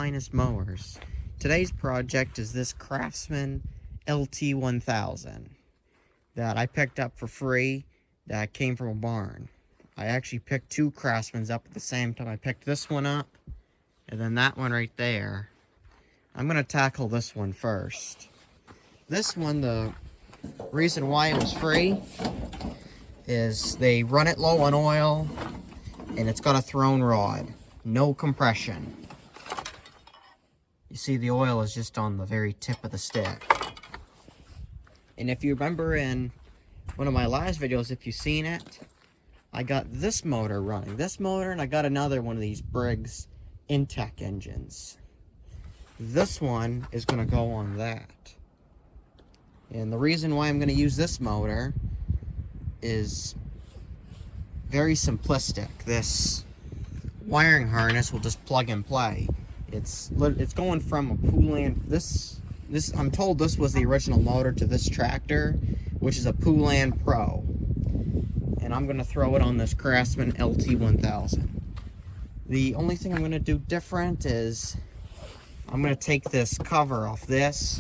finest mowers. Today's project is this Craftsman LT1000 that I picked up for free that came from a barn. I actually picked two Craftsmans up at the same time. I picked this one up and then that one right there. I'm going to tackle this one first. This one, the reason why it was free is they run it low on oil and it's got a thrown rod. No compression. You see the oil is just on the very tip of the stick. And if you remember in one of my last videos, if you've seen it, I got this motor running. This motor, and I got another one of these Briggs Intech engines. This one is going to go on that. And the reason why I'm going to use this motor is very simplistic. This wiring harness will just plug and play. It's going from a Poulan. This I'm told this was the original motor to this tractor, which is a Poulan Pro. And I'm going to throw it on this Craftsman LT1000. The only thing I'm going to do different is I'm going to take this cover off this,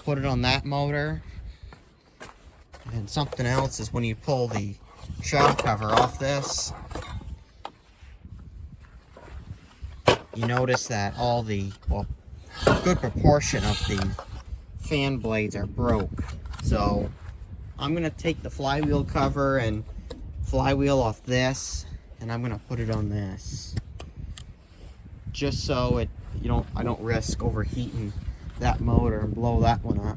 put it on that motor. And something else is when you pull the shroud cover off this, you notice that all the, well, a good proportion of the fan blades are broke. So I'm going to take the flywheel cover and flywheel off this, and I'm going to put it on this. Just so I don't risk overheating that motor and blow that one up.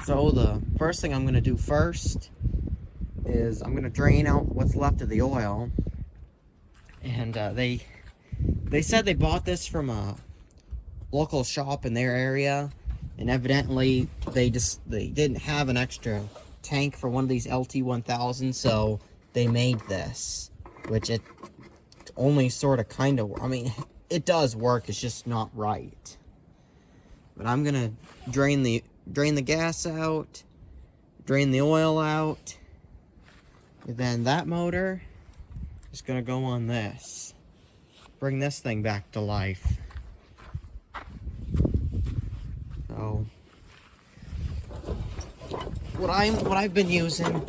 So the first thing I'm going to do first is I'm going to drain out what's left of the oil. And they said they bought this from a local shop in their area, and evidently they didn't have an extra tank for one of these LT1000s, so they made this, which it only sort of kind of, I mean, it does work, it's just not right. But I'm gonna drain the gas out, drain the oil out, and then that motor is gonna go on this. Bring this thing back to life. So what I've been using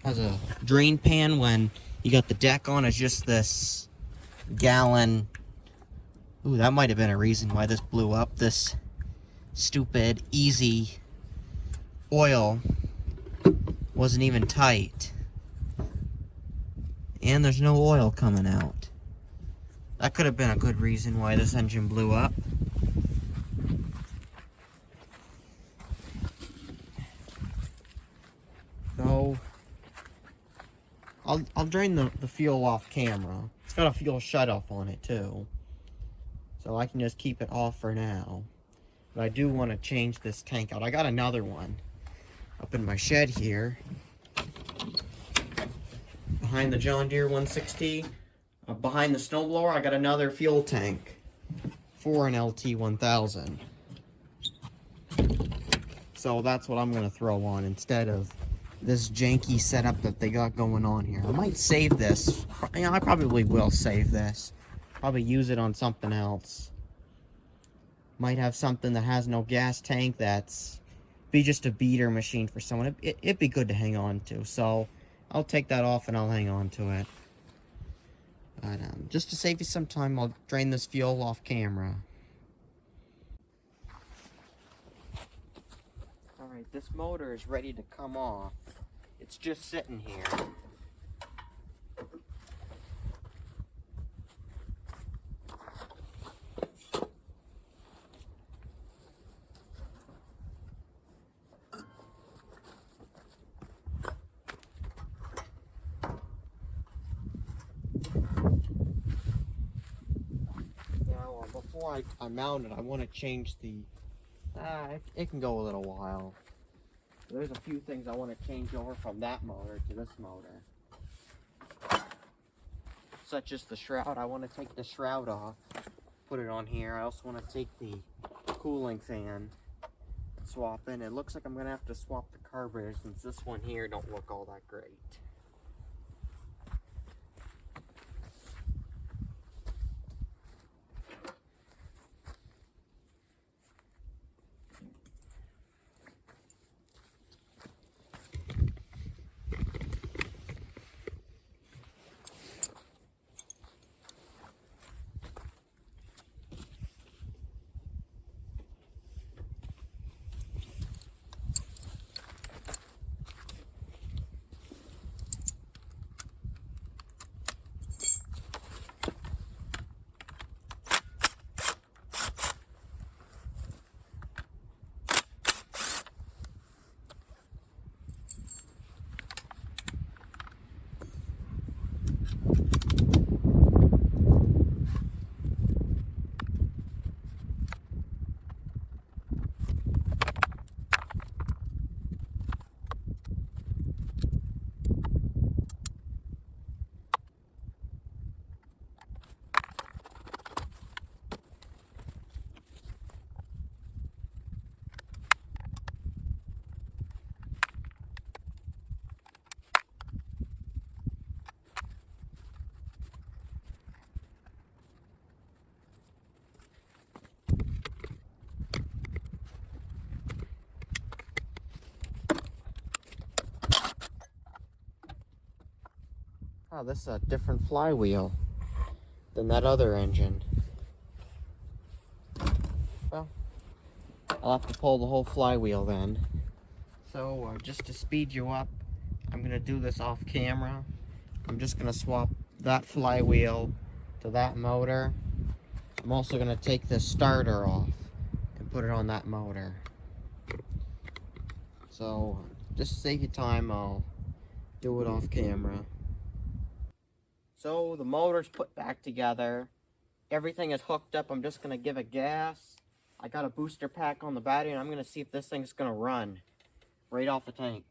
as a drain pan when you got the deck on is just this gallon. Ooh, that might have been a reason why this blew up. This stupid easy oil wasn't even tight. And there's no oil coming out. That could have been a good reason why this engine blew up. So I'll drain the fuel off camera. It's got a fuel shut-off on it too, so I can just keep it off for now. But I do want to change this tank out. I got another one up in my shed here, behind the John Deere 160. Behind the snowblower, I got another fuel tank for an LT1000. So that's what I'm going to throw on instead of this janky setup that they got going on here. I might save this. I probably will save this. Probably use it on something else. Might have something that has no gas tank that's be just a beater machine for someone. It'd be good to hang on to. So I'll take that off and I'll hang on to it. But just to save you some time, I'll drain this fuel off camera. Alright, this motor is ready to come off. It's just sitting here. Now, before I mount it, I want to change the... it can go a little while. There's a few things I want to change over from that motor to this motor. Such as the shroud. I want to take the shroud off, put it on here. I also want to take the cooling fan, swap in. It looks like I'm going to have to swap the carburetor since this one here don't look all that great. Oh, this is a different flywheel than that other engine. Well, I'll have to pull the whole flywheel then. So, just to speed you up, I'm going to do this off camera. I'm just going to swap that flywheel to that motor. I'm also going to take this starter off and put it on that motor. So, just to save you time, I'll do it off camera. So, the motor's put back together. Everything is hooked up. I'm just going to give it gas. I got a booster pack on the battery, and I'm going to see if this thing's going to run right off the tank.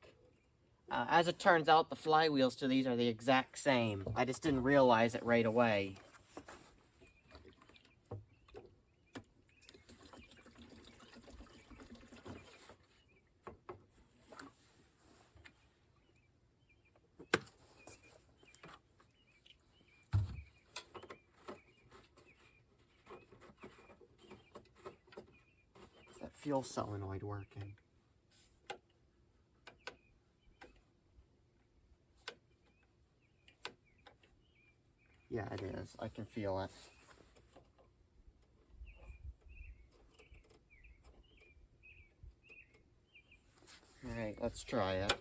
As it turns out, the flywheels to these are the exact same. I just didn't realize it right away. Is that fuel solenoid working? Yeah, it is. I can feel it. Alright, let's try it.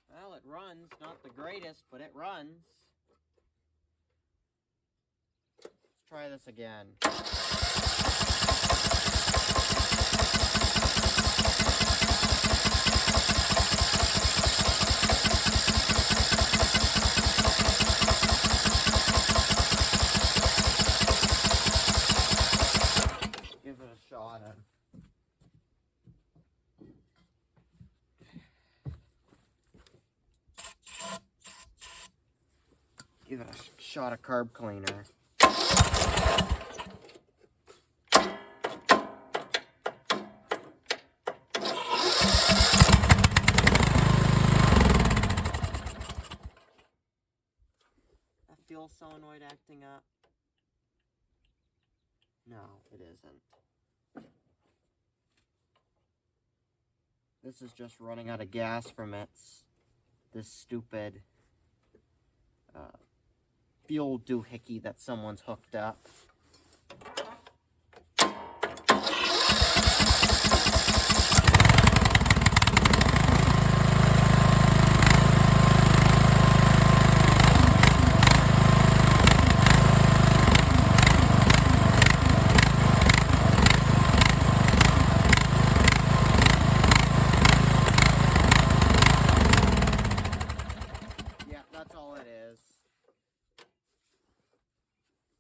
Well, it runs. Not the greatest, but it runs. Let's try this again. Give it a shot at. Give it a shot of carb cleaner. That fuel solenoid acting up? No, it isn't. This is just running out of gas from this stupid fuel doohickey that someone's hooked up. Yeah, that's all it is.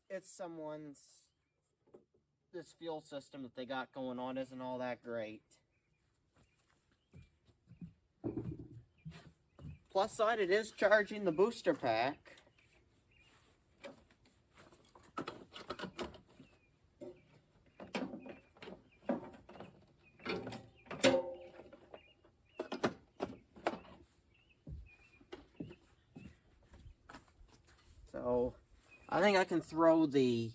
It's this fuel system that they got going on isn't all that great. Plus side, it is charging the booster pack. So, I think I can throw the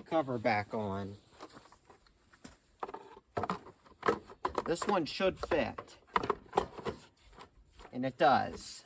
cover back on. This one should fit. And it does.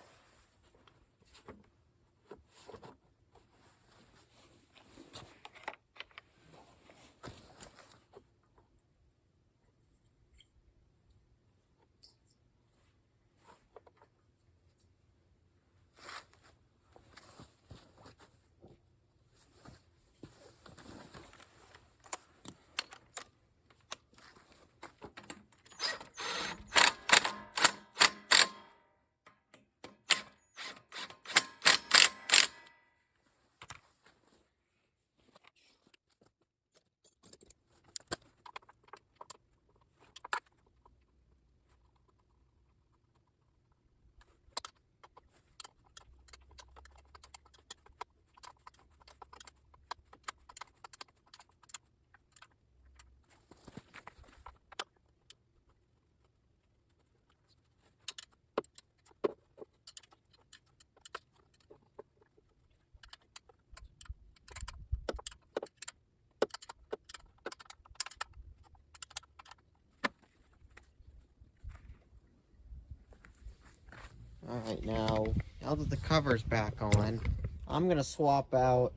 Alright, now that the cover's back on, I'm going to swap out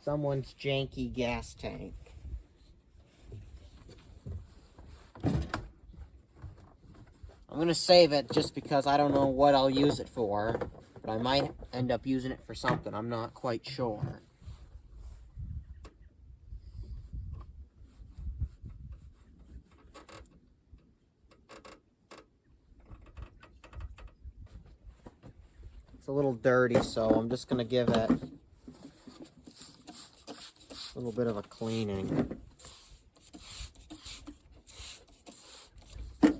someone's janky gas tank. I'm going to save it just because I don't know what I'll use it for, but I might end up using it for something. I'm not quite sure. It's a little dirty, so I'm just going to give it a little bit of a cleaning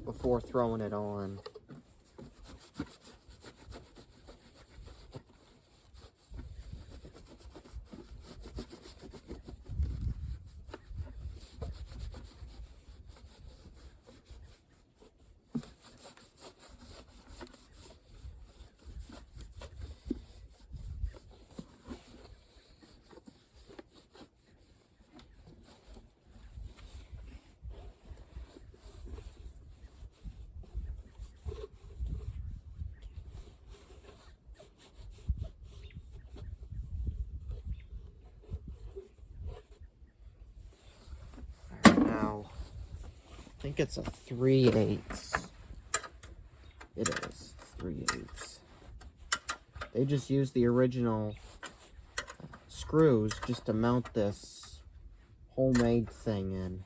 before throwing it on. Now, I think it's a 3/8. It is 3/8. They just used the original screws just to mount this homemade thing in.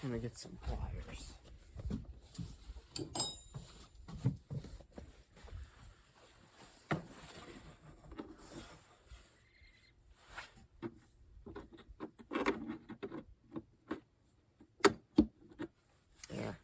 I'm gonna get some pliers. There.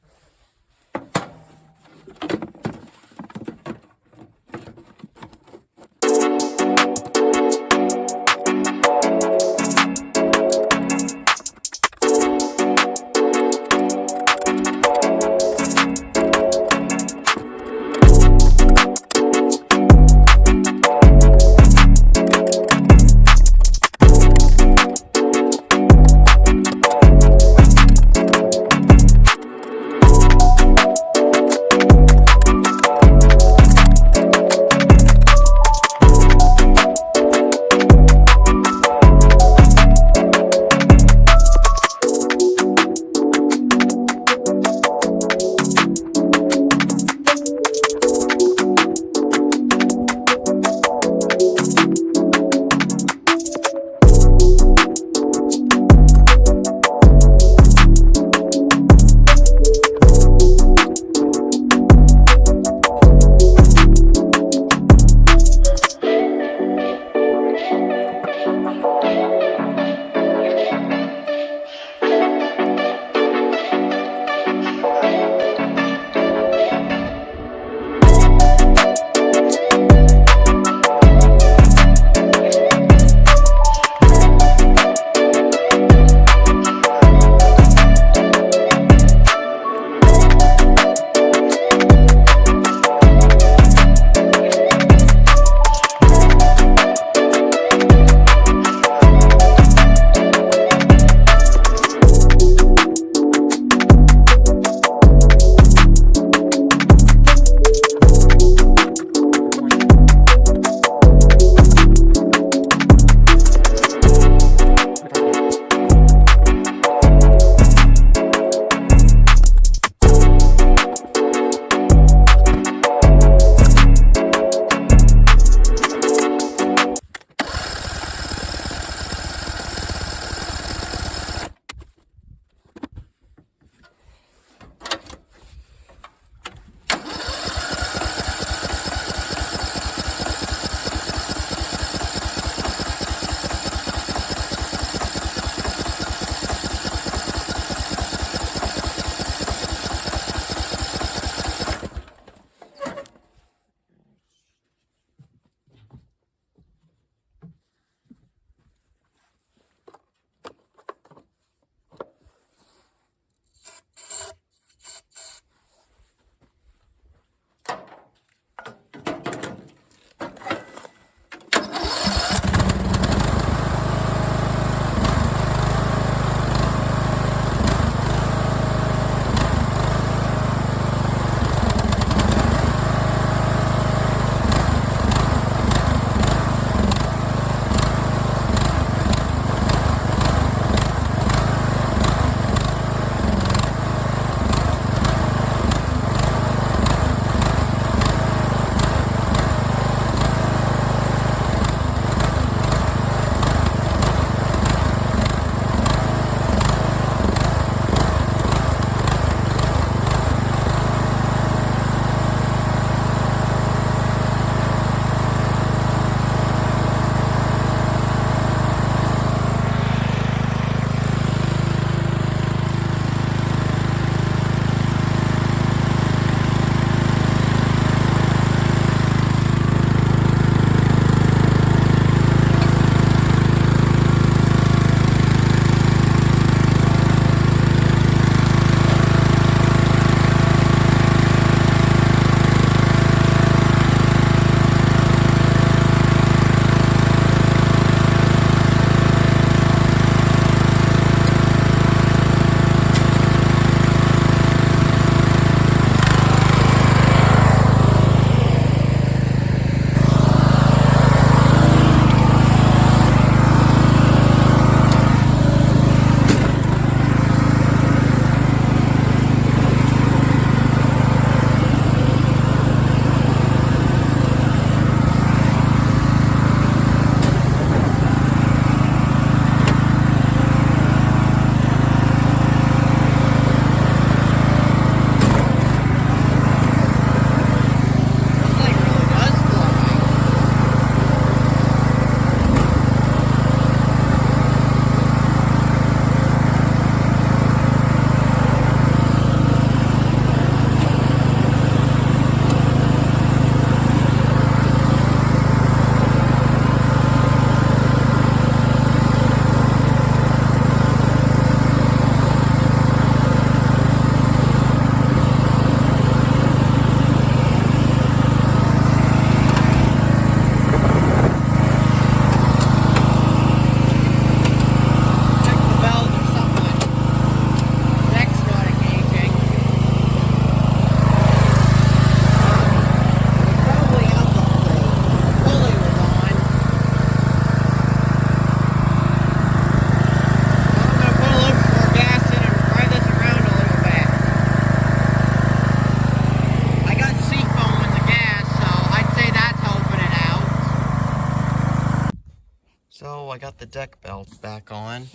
So I got the deck belt back on,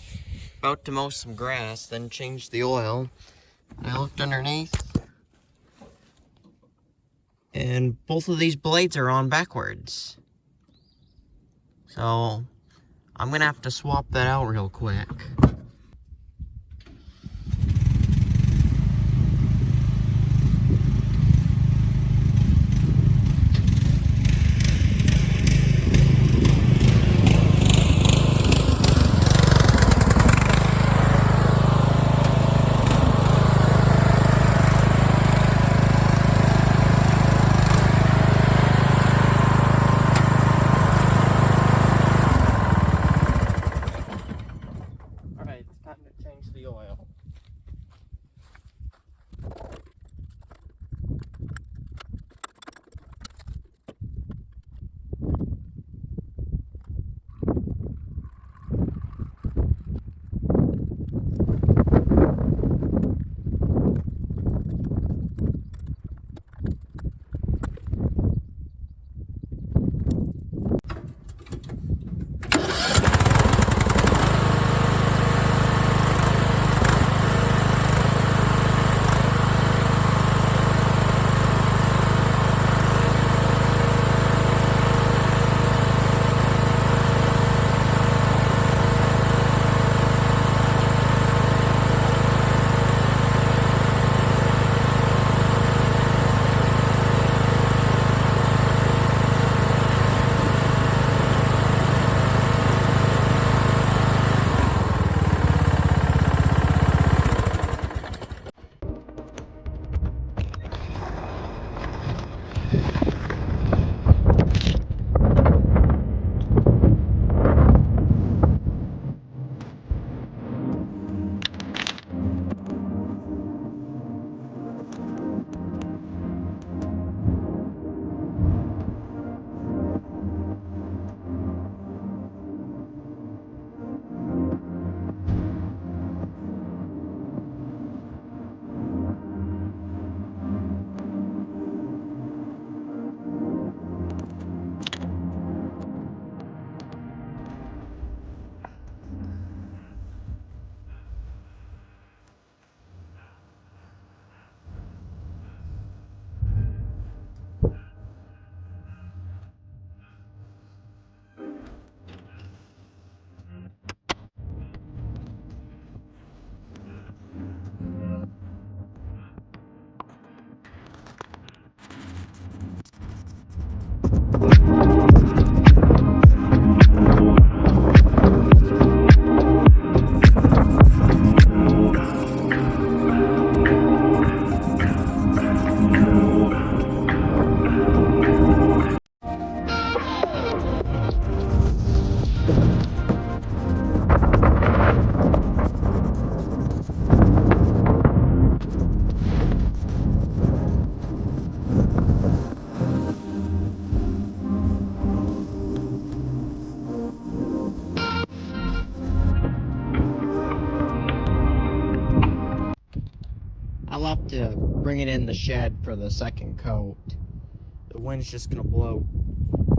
about to mow some grass, then change the oil. I looked underneath, and both of these blades are on backwards. So I'm gonna have to swap that out real quick. Change the oil. I'll have to bring it in the shed for the second coat. The wind's just gonna blow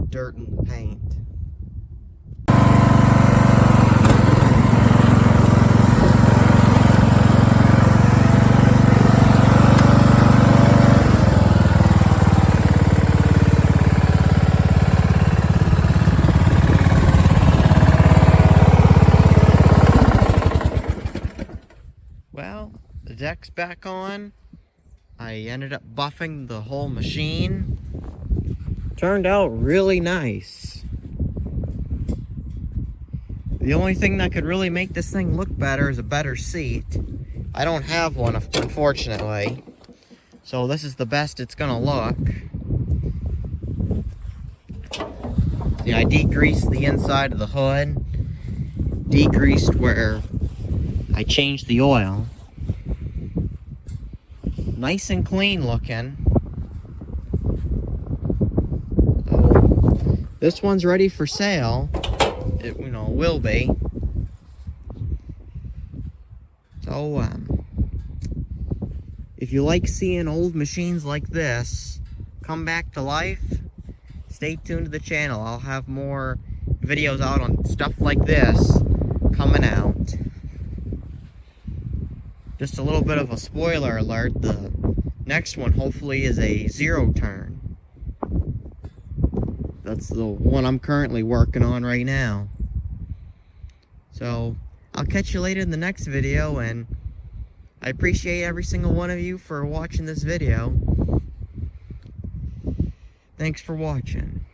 dirt in the paint. Well, the deck's back on. I ended up buffing the whole machine. Turned out really nice. The only thing that could really make this thing look better is a better seat. I don't have one, unfortunately. So this is the best it's gonna look. See, I degreased the inside of the hood. Degreased where I changed the oil. Nice and clean looking. So this one's ready for sale. It, will be. So if you like seeing old machines like this come back to life, stay tuned to the channel. I'll have more videos out on stuff like this coming out. Just a little bit of a spoiler alert, the next one hopefully is a 0 turn. That's the one I'm currently working on right now. So I'll catch you later in the next video, and I appreciate every single one of you for watching this video. Thanks for watching.